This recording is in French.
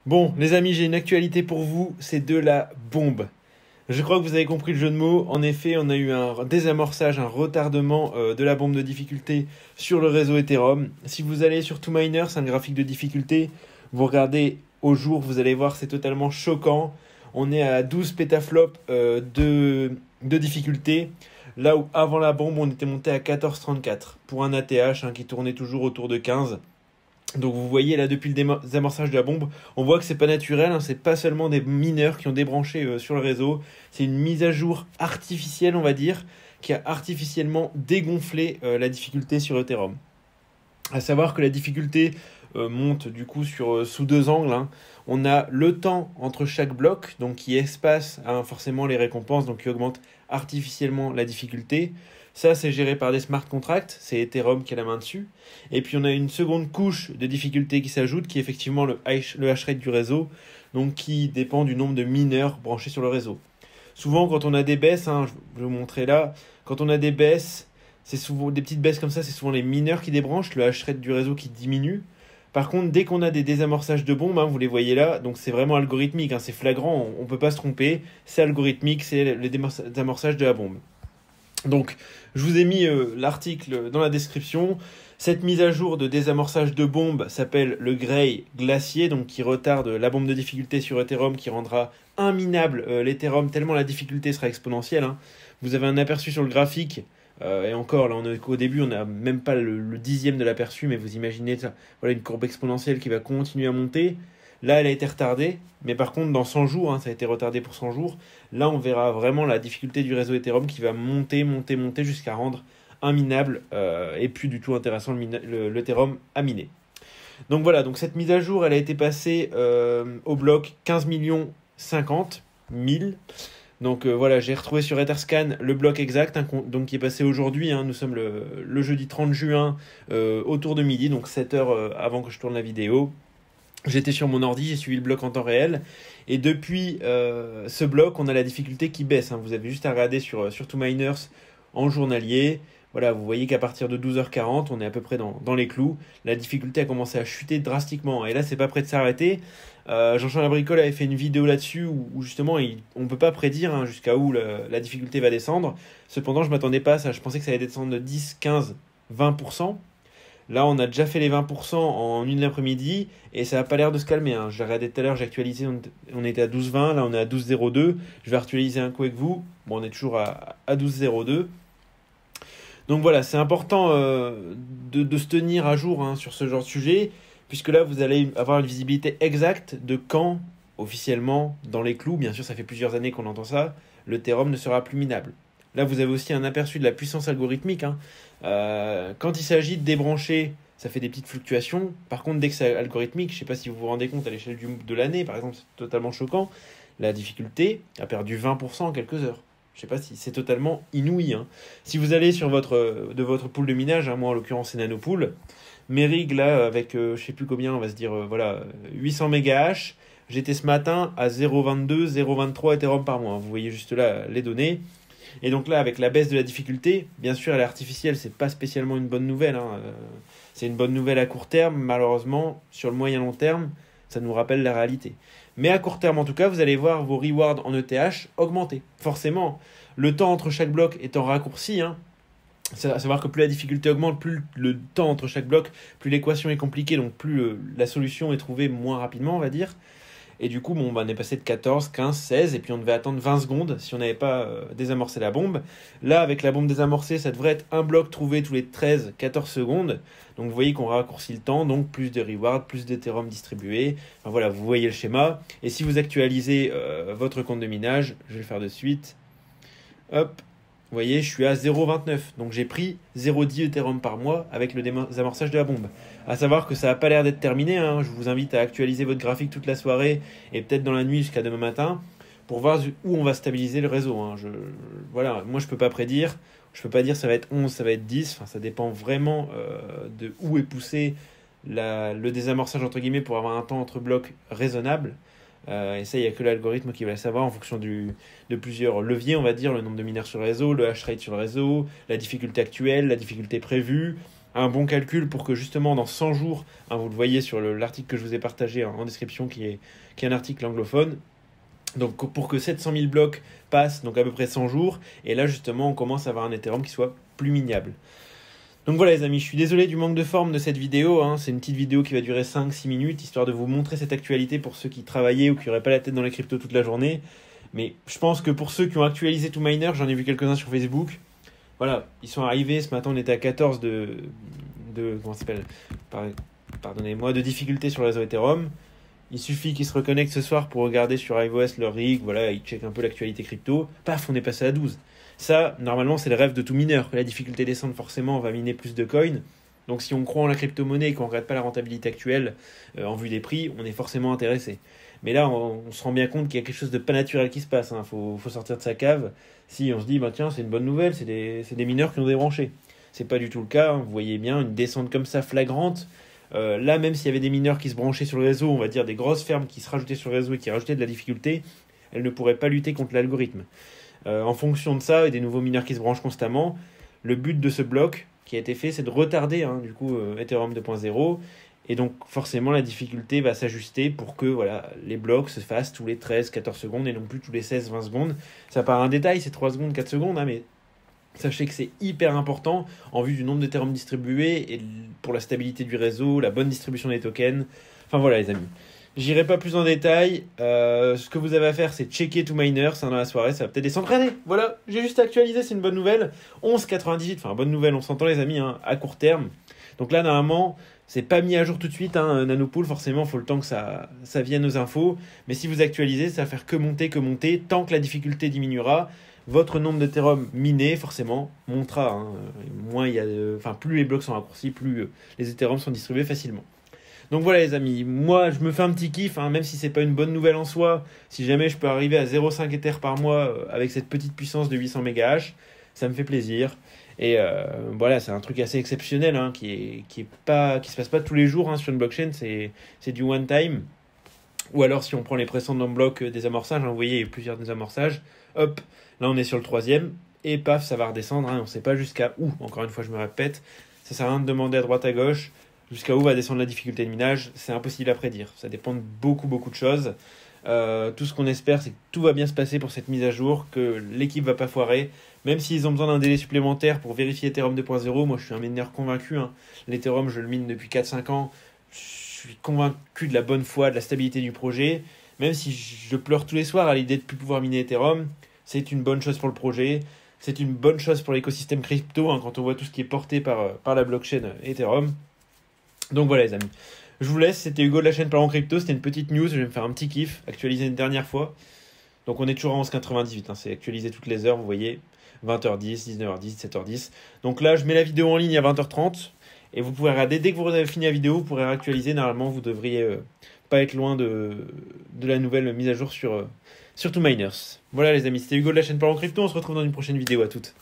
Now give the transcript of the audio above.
Bon, les amis, j'ai une actualité pour vous, c'est de la bombe. Je crois que vous avez compris le jeu de mots. En effet, on a eu un désamorçage, un retardement de la bombe de difficulté sur le réseau Ethereum. Si vous allez sur 2Miner, c'est un graphique de difficulté. Vous regardez au jour, vous allez voir, c'est totalement choquant. On est à 12 pétaflops de difficulté. Là où avant la bombe, on était monté à 14,34 pour un ATH qui tournait toujours autour de 15. Donc vous voyez là depuis le désamorçage de la bombe, on voit que c'est pas naturel, c'est pas seulement des mineurs qui ont débranché sur le réseau, c'est une mise à jour artificielle on va dire, qui a artificiellement dégonflé la difficulté sur Ethereum. À savoir que la difficulté monte du coup sous deux angles. On a le temps entre chaque bloc, donc qui espace forcément les récompenses, donc qui augmente artificiellement la difficulté. Ça, c'est géré par des smart contracts, c'est Ethereum qui a la main dessus. Et puis on a une seconde couche de difficulté qui s'ajoute, qui est effectivement le hash rate du réseau, donc qui dépend du nombre de mineurs branchés sur le réseau. Souvent, quand on a des baisses, je vais vous montrer là, quand on a des baisses, c'est souvent des petites baisses comme ça, c'est souvent les mineurs qui débranchent, le hash rate du réseau qui diminue. Par contre, dès qu'on a des désamorçages de bombes, vous les voyez là, donc c'est vraiment algorithmique, c'est flagrant, on ne peut pas se tromper, c'est algorithmique, c'est le désamorçage de la bombe. Donc, je vous ai mis l'article dans la description. Cette mise à jour de désamorçage de bombe s'appelle le Grey Glacier, donc qui retarde la bombe de difficulté sur Ethereum, qui rendra imminable l'Ethereum tellement la difficulté sera exponentielle. Vous avez un aperçu sur le graphique, et encore, là, au début, on n'a même pas le dixième de l'aperçu, mais vous imaginez ça, voilà une courbe exponentielle qui va continuer à monter. Là, elle a été retardée, mais par contre, dans 100 jours, ça a été retardé pour 100 jours. Là, on verra vraiment la difficulté du réseau Ethereum qui va monter jusqu'à rendre imminable et plus du tout intéressant l'Ethereum à miner. Donc voilà, donc cette mise à jour, elle a été passée au bloc 15 50 000. Donc voilà, j'ai retrouvé sur Etherscan le bloc exact, donc qui est passé aujourd'hui. Nous sommes le jeudi 30 juin autour de midi, donc 7 heures avant que je tourne la vidéo. J'étais sur mon ordi, j'ai suivi le bloc en temps réel. Et depuis ce bloc, on a la difficulté qui baisse. Vous avez juste à regarder sur 2Miners en journalier. Voilà, vous voyez qu'à partir de 12h40, on est à peu près dans les clous. La difficulté a commencé à chuter drastiquement. Et là, c'est pas prêt de s'arrêter. Jean-Charles Labricole avait fait une vidéo là-dessus où justement, on ne peut pas prédire jusqu'à où la difficulté va descendre. Cependant, je ne m'attendais pas à ça. Je pensais que ça allait descendre de 10, 15, 20%. Là, on a déjà fait les 20% en une après-midi et ça n'a pas l'air de se calmer. J'ai regardé tout à l'heure, j'ai actualisé, on était à 12,20, là on est à 12,02. Je vais actualiser un coup avec vous. Bon, on est toujours à 12,02. Donc voilà, c'est important de se tenir à jour sur ce genre de sujet, puisque là, vous allez avoir une visibilité exacte de quand, officiellement, dans les clous, bien sûr, ça fait plusieurs années qu'on entend ça, l'Ethereum ne sera plus minable. Là, vous avez aussi un aperçu de la puissance algorithmique. Quand il s'agit de débrancher, ça fait des petites fluctuations. Par contre, dès que c'est algorithmique, je ne sais pas si vous vous rendez compte à l'échelle de l'année, par exemple, c'est totalement choquant. La difficulté a perdu 20% en quelques heures. Je ne sais pas si c'est totalement inouï. Si vous allez sur votre pool de minage, moi en l'occurrence c'est Nanopool, Merig là avec je ne sais plus combien, on va se dire 800 MHz. J'étais ce matin à 0,22, 0,23 Ethereum par mois. Vous voyez juste là les données. Et donc là, avec la baisse de la difficulté, bien sûr, elle est artificielle, c'est pas spécialement une bonne nouvelle. C'est une bonne nouvelle à court terme, malheureusement, sur le moyen long terme, ça nous rappelle la réalité. Mais à court terme, en tout cas, vous allez voir vos rewards en ETH augmenter. Forcément, le temps entre chaque bloc étant raccourci, c'est à savoir que plus la difficulté augmente, plus le temps entre chaque bloc, plus l'équation est compliquée, donc plus la solution est trouvée moins rapidement, on va dire. Et du coup, on est passé de 14, 15, 16, et puis on devait attendre 20 secondes si on n'avait pas désamorcé la bombe. Là, avec la bombe désamorcée, ça devrait être un bloc trouvé tous les 13, 14 secondes. Donc vous voyez qu'on raccourcit le temps, donc plus de rewards, plus d'Ethereum distribués. Enfin voilà, vous voyez le schéma. Et si vous actualisez votre compte de minage, je vais le faire de suite. Hop, vous voyez, je suis à 0,29. Donc j'ai pris 0,10 Ethereum par mois avec le désamorçage de la bombe. À savoir que ça n'a pas l'air d'être terminé. Je vous invite à actualiser votre graphique toute la soirée et peut-être dans la nuit jusqu'à demain matin pour voir où on va stabiliser le réseau. Voilà, moi je ne peux pas prédire. Je ne peux pas dire ça va être 11, ça va être 10. Ça dépend vraiment de où est poussé le désamorçage entre guillemets pour avoir un temps entre blocs raisonnable. Et ça, il n'y a que l'algorithme qui va le savoir en fonction de plusieurs leviers, on va dire, le nombre de mineurs sur le réseau, le hash rate sur le réseau, la difficulté actuelle, la difficulté prévue, un bon calcul pour que justement dans 100 jours, hein, vous le voyez sur l'article que je vous ai partagé en description qui est un article anglophone, donc pour que 700 000 blocs passent, donc à peu près 100 jours, et là justement on commence à avoir un Ethereum qui soit plus minable. Donc voilà les amis, je suis désolé du manque de forme de cette vidéo, hein. C'est une petite vidéo qui va durer 5-6 minutes, histoire de vous montrer cette actualité pour ceux qui travaillaient ou qui n'auraient pas la tête dans les cryptos toute la journée. Mais je pense que pour ceux qui ont actualisé 2Miner, j'en ai vu quelques-uns sur Facebook, voilà, ils sont arrivés, ce matin on était à 14 comment ça s'appelle, pardonnez-moi, de difficulté sur le réseau Ethereum. Il suffit qu'ils se reconnectent ce soir pour regarder sur iOS leur rig, voilà, ils checkent un peu l'actualité crypto, paf, on est passé à 12. Ça, normalement, c'est le rêve de tout mineur, que la difficulté descende forcément, on va miner plus de coins. Donc si on croit en la crypto-monnaie et qu'on ne regarde pas la rentabilité actuelle en vue des prix, on est forcément intéressé. Mais là, on se rend bien compte qu'il y a quelque chose de pas naturel qui se passe. Hein. Faut sortir de sa cave. Si on se dit, bah tiens, c'est une bonne nouvelle, c'est des mineurs qui ont débranché. C'est pas du tout le cas. Hein. Vous voyez bien, une descente comme ça flagrante. Là, même s'il y avait des mineurs qui se branchaient sur le réseau, on va dire des grosses fermes qui se rajoutaient sur le réseau et qui rajoutaient de la difficulté, elles ne pourraient pas lutter contre l'algorithme. En fonction de ça et des nouveaux mineurs qui se branchent constamment, le but de ce bloc qui a été fait, c'est de retarder du coup Ethereum 2.0. Et donc forcément la difficulté va s'ajuster pour que voilà, les blocs se fassent tous les 13-14 secondes et non plus tous les 16-20 secondes. Ça paraît un détail, c'est 3 secondes, 4 secondes, mais sachez que c'est hyper important en vue du nombre d'Ethereum distribués et pour la stabilité du réseau, la bonne distribution des tokens. Enfin voilà les amis. J'irai pas plus en détail. Ce que vous avez à faire, c'est checker 2Miner. C'est dans la soirée, ça va peut-être descendre. Regardez, voilà, j'ai juste actualisé, c'est une bonne nouvelle. 11,98, enfin bonne nouvelle, on s'entend les amis, hein, à court terme. Donc là, normalement, c'est pas mis à jour tout de suite, hein, Nanopool, forcément, il faut le temps que ça vienne aux infos. Mais si vous actualisez, ça va faire que monter. Tant que la difficulté diminuera, votre nombre d'Ethereum minés, forcément, montera. Hein. Moins il y a plus les blocs sont raccourcis, plus les Ethereum sont distribués facilement. Donc voilà les amis, moi je me fais un petit kiff, hein, même si c'est pas une bonne nouvelle en soi, si jamais je peux arriver à 0,5 Ether par mois avec cette petite puissance de 800 MH, ça me fait plaisir. Et voilà, c'est un truc assez exceptionnel hein, qui se passe pas tous les jours hein, sur une blockchain, c'est du one time. Ou alors si on prend les précédents blocs des amorçages, hein, vous voyez il y a eu plusieurs désamorçages, hop, là on est sur le 3e, et paf, ça va redescendre, hein, on sait pas jusqu'à où, encore une fois je me répète, ça sert à rien de demander à droite à gauche, jusqu'à où va descendre la difficulté de minage, c'est impossible à prédire. Ça dépend de beaucoup de choses. Tout ce qu'on espère, c'est que tout va bien se passer pour cette mise à jour, que l'équipe va pas foirer. Même s'ils ont besoin d'un délai supplémentaire pour vérifier Ethereum 2.0, moi je suis un mineur convaincu. Hein. L'Ethereum, je le mine depuis 4-5 ans. Je suis convaincu de la bonne foi, de la stabilité du projet. Même si je pleure tous les soirs à l'idée de ne plus pouvoir miner Ethereum, c'est une bonne chose pour le projet. C'est une bonne chose pour l'écosystème crypto, hein, quand on voit tout ce qui est porté par la blockchain Ethereum. Donc voilà les amis, je vous laisse, c'était Hugo de la chaîne Parlons Crypto, c'était une petite news, je vais me faire un petit kiff, actualiser une dernière fois. Donc on est toujours à 11,98, hein, c'est actualisé toutes les heures, vous voyez, 20h10, 19h10, 17h10. Donc là je mets la vidéo en ligne à 20h30, et vous pouvez regarder, dès que vous avez fini la vidéo, vous pourrez réactualiser, normalement vous devriez pas être loin de la nouvelle mise à jour sur 2Miners. Voilà les amis, c'était Hugo de la chaîne Parlons Crypto, on se retrouve dans une prochaine vidéo, à toutes.